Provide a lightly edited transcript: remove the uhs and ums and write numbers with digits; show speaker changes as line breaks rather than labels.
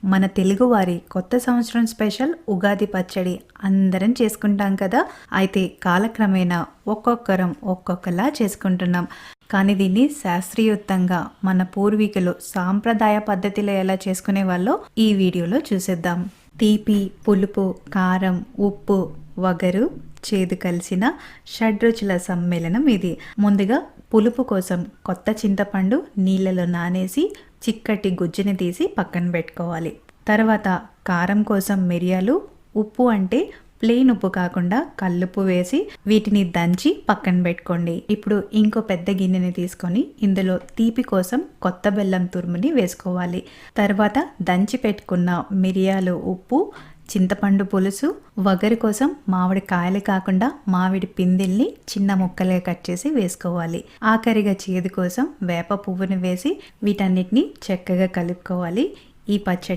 మన తెలుగువారి కొత్త సంవత్సరం స్పెషల్ ఉగాది పచ్చడి అందరం చేసుకుంటాం కదా. అయితే కాలక్రమేణా ఒక్కొక్కరం ఒక్కొక్కలా చేసుకుంటున్నాం. కానీ దీన్ని శాస్త్రీయుక్తంగా మన పూర్వీకులు సాంప్రదాయ పద్ధతిలో ఎలా చేసుకునే వాళ్ళో ఈ వీడియోలో చూసేద్దాం. తీపి, పులుపు, కారం, ఉప్పు, వగరు, చేదు కలిసిన షడ్రుచుల సమ్మేళనం ఇది. ముందుగా పులుపు కోసం కొత్త చింతపండు నీళ్ళలో నానేసి చిక్కటి గుజ్జుని తీసి పక్కన పెట్టుకోవాలి. తర్వాత కారం కోసం మిరియాలు, ఉప్పు అంటే ప్లెయిన్ ఉప్పు కాకుండా కల్లుప్పు వేసి వీటిని దంచి పక్కన పెట్టుకోండి. ఇప్పుడు ఇంకో పెద్ద గిన్నెని తీసుకొని ఇందులో తీపి కోసం కొత్త బెల్లం తురుముని వేసుకోవాలి. తర్వాత దంచి పెట్టుకున్న మిరియాలు, ఉప్పు, చింతపండు పులుసు, వగరు కోసం మామిడి కాయలు కాకుండా మామిడి పిందెల్ని చిన్న ముక్కలుగా కట్ చేసి వేసుకోవాలి. ఆఖరిగా చేదు కోసం వేప పువ్వుని వేసి వీటన్నిటిని చక్కగా కలుపుకోవాలి. ఈ పచ్చడి